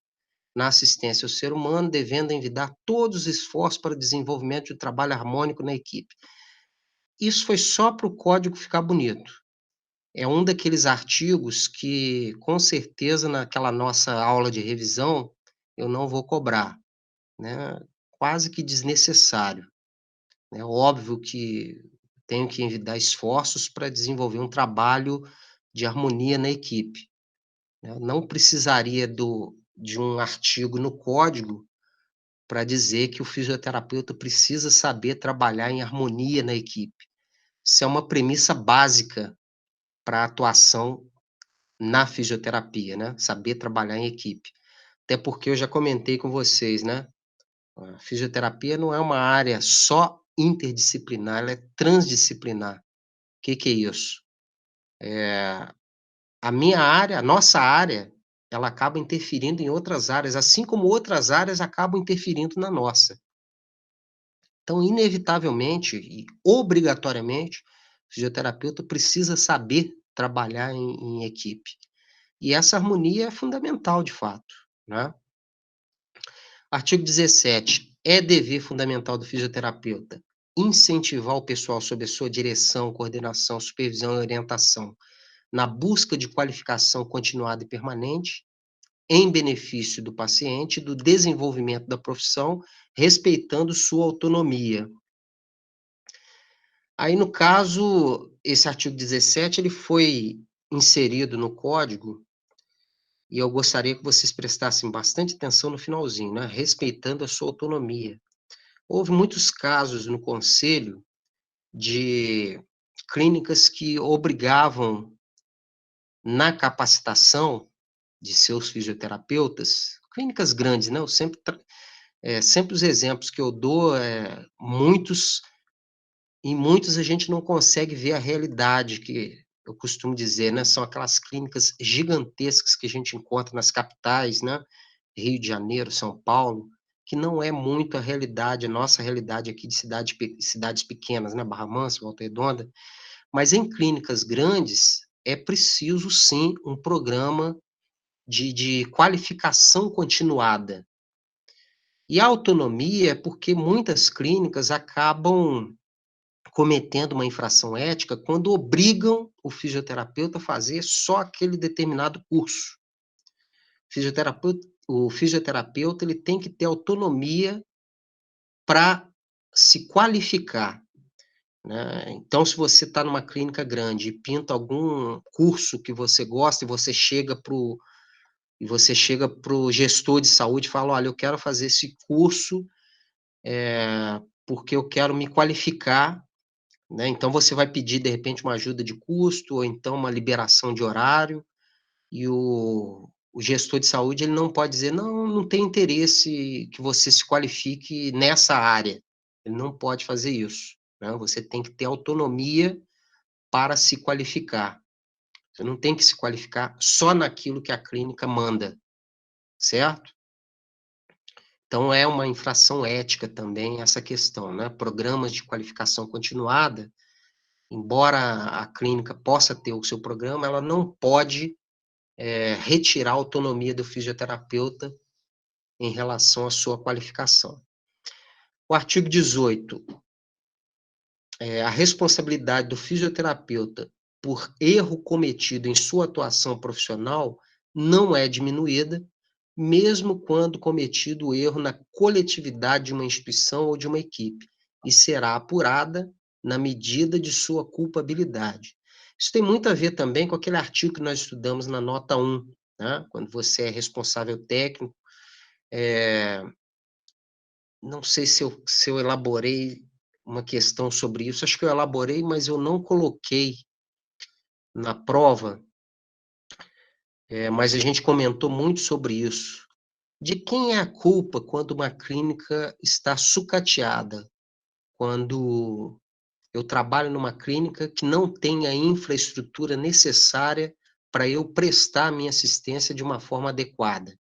na assistência ao ser humano, devendo envidar todos os esforços para o desenvolvimento de um trabalho harmônico na equipe. Isso foi só para o código ficar bonito. É um daqueles artigos que, com certeza, naquela nossa aula de revisão, eu não vou cobrar, né? Quase que desnecessário. É óbvio que tenho que envidar esforços para desenvolver um trabalho de harmonia na equipe, né. Não precisaria de um artigo no código para dizer que o fisioterapeuta precisa saber trabalhar em harmonia na equipe. Isso é uma premissa básica para a atuação na fisioterapia, né, saber trabalhar em equipe. Até porque eu já comentei com vocês, né, a fisioterapia não é uma área só interdisciplinar, ela é transdisciplinar. Que é isso? A minha área, a nossa área, ela acaba interferindo em outras áreas, assim como outras áreas acabam interferindo na nossa. Então, inevitavelmente e obrigatoriamente, o fisioterapeuta precisa saber trabalhar em equipe. E essa harmonia é fundamental, de fato, né? Artigo 17. É dever fundamental do fisioterapeuta incentivar o pessoal sob a sua direção, coordenação, supervisão e orientação na busca de qualificação continuada e permanente, em benefício do paciente e do desenvolvimento da profissão, respeitando sua autonomia. Aí, no caso, esse artigo 17, ele foi inserido no código, e eu gostaria que vocês prestassem bastante atenção no finalzinho, né? Respeitando a sua autonomia. Houve muitos casos no conselho de clínicas que obrigavam, na capacitação de seus fisioterapeutas, clínicas grandes, né? Eu sempre os exemplos que eu dou, em muitos a gente não consegue ver a realidade, que eu costumo dizer, né? São aquelas clínicas gigantescas que a gente encontra nas capitais, né? Rio de Janeiro, São Paulo, que não é muito a realidade, a nossa realidade aqui de cidades pequenas, né? Barra Mansa, Volta Redonda. Mas em clínicas grandes, é preciso sim um programa de qualificação continuada. E a autonomia é porque muitas clínicas acabam cometendo uma infração ética quando obrigam o fisioterapeuta a fazer só aquele determinado curso. O fisioterapeuta ele tem que ter autonomia para se qualificar, né? Então, se você está numa clínica grande e pinta algum curso que você gosta e você chega para o gestor de saúde e fala, olha, eu quero fazer esse curso porque eu quero me qualificar, né? Então, você vai pedir, de repente, uma ajuda de custo ou então uma liberação de horário, e o gestor de saúde ele não pode dizer, não tem interesse que você se qualifique nessa área. Ele não pode fazer isso, né? Você tem que ter autonomia para se qualificar. Você não tem que se qualificar só naquilo que a clínica manda, certo? Então, é uma infração ética também essa questão, né? Programas de qualificação continuada, embora a clínica possa ter o seu programa, ela não pode retirar a autonomia do fisioterapeuta em relação à sua qualificação. O artigo 18. A responsabilidade do fisioterapeuta por erro cometido em sua atuação profissional não é diminuída, mesmo quando cometido o erro na coletividade de uma instituição ou de uma equipe, e será apurada na medida de sua culpabilidade. Isso tem muito a ver também com aquele artigo que nós estudamos na nota 1, né? Quando você é responsável técnico. Não sei se eu elaborei uma questão sobre isso, acho que eu elaborei, mas eu não coloquei na prova, mas a gente comentou muito sobre isso. De quem é a culpa quando uma clínica está sucateada? Quando eu trabalho numa clínica que não tem a infraestrutura necessária para eu prestar a minha assistência de uma forma adequada.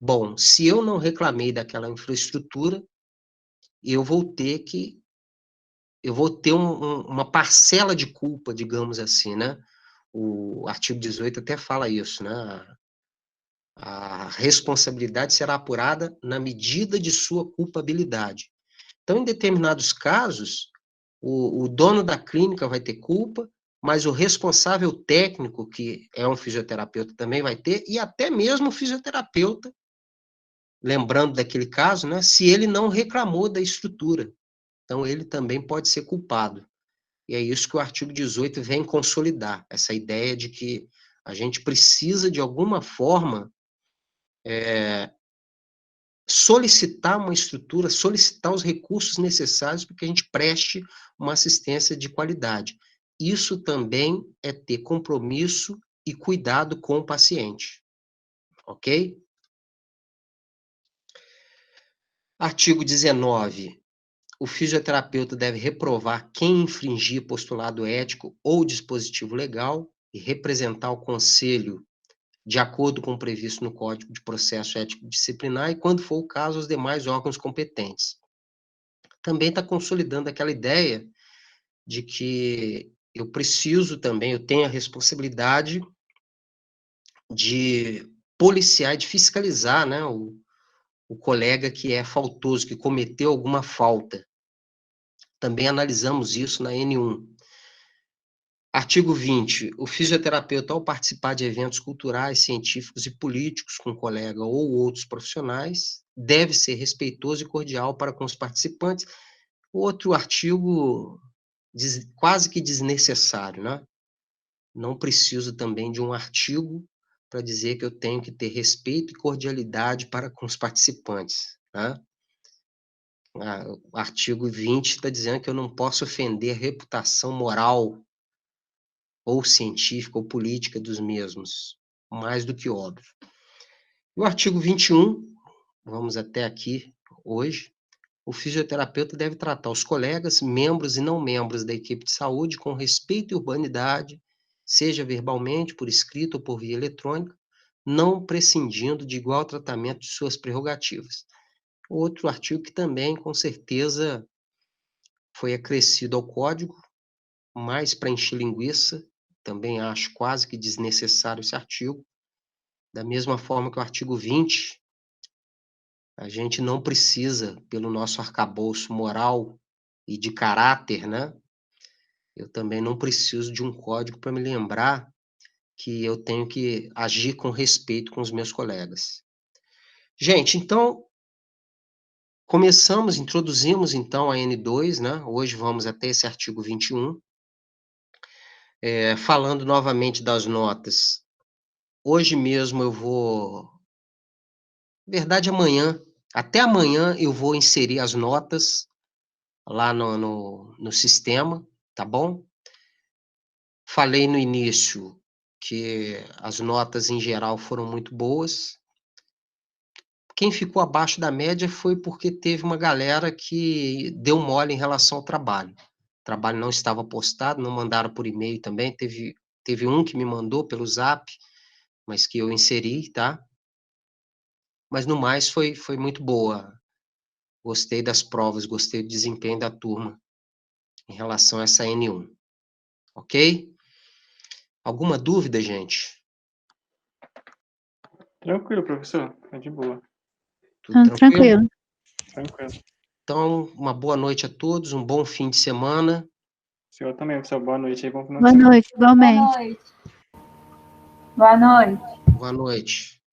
Bom, se eu não reclamei daquela infraestrutura, eu vou ter uma parcela de culpa, digamos assim, né? O artigo 18 até fala isso, né? A responsabilidade será apurada na medida de sua culpabilidade. Então, em determinados casos, o dono da clínica vai ter culpa, mas o responsável técnico, que é um fisioterapeuta, também vai ter, e até mesmo o fisioterapeuta, lembrando daquele caso, né? Se ele não reclamou da estrutura. Então, ele também pode ser culpado. E é isso que o artigo 18 vem consolidar, essa ideia de que a gente precisa, de alguma forma, solicitar uma estrutura, solicitar os recursos necessários para que a gente preste uma assistência de qualidade. Isso também é ter compromisso e cuidado com o paciente. Ok? Artigo 19. O fisioterapeuta deve reprovar quem infringir postulado ético ou dispositivo legal e representar o conselho de acordo com o previsto no Código de Processo Ético Disciplinar e, quando for o caso, os demais órgãos competentes. Também está consolidando aquela ideia de que eu preciso também, eu tenho a responsabilidade de policiar, de fiscalizar, né, o colega que é faltoso, que cometeu alguma falta. Também analisamos isso na N1. Artigo 20. O fisioterapeuta, ao participar de eventos culturais, científicos e políticos com colega ou outros profissionais, deve ser respeitoso e cordial para com os participantes. Outro artigo quase que desnecessário, né? Não preciso também de um artigo para dizer que eu tenho que ter respeito e cordialidade para com os participantes, né? O artigo 20 está dizendo que eu não posso ofender a reputação moral ou científica ou política dos mesmos, mais do que óbvio. No artigo 21, vamos até aqui hoje, o fisioterapeuta deve tratar os colegas, membros e não membros da equipe de saúde com respeito e urbanidade, seja verbalmente, por escrito ou por via eletrônica, não prescindindo de igual tratamento de suas prerrogativas. Outro artigo que também, com certeza, foi acrescido ao código, mais para encher linguiça, também acho quase que desnecessário esse artigo. Da mesma forma que o artigo 20, a gente não precisa, pelo nosso arcabouço moral e de caráter, né? Eu também não preciso de um código para me lembrar que eu tenho que agir com respeito com os meus colegas. Gente, então, introduzimos então a N2, né? Hoje vamos até esse artigo 21. Falando novamente das notas, hoje mesmo eu vou... Na verdade, até amanhã eu vou inserir as notas lá no sistema, tá bom? Falei no início que as notas em geral foram muito boas. Quem ficou abaixo da média foi porque teve uma galera que deu mole em relação ao trabalho. O trabalho não estava postado, não mandaram por e-mail também. Teve um que me mandou pelo Zap, mas que eu inseri, tá? Mas no mais foi muito boa. Gostei das provas, gostei do desempenho da turma em relação a essa N1. Ok? Alguma dúvida, gente? Tranquilo, professor. É de boa. Tudo Tranquilo. Tranquilo. Então, uma boa noite a todos, um bom fim de semana. O senhor também, professor. Boa noite aí. Bom final de Boa semana. noite, Boa igualmente. noite. Boa noite. Boa noite.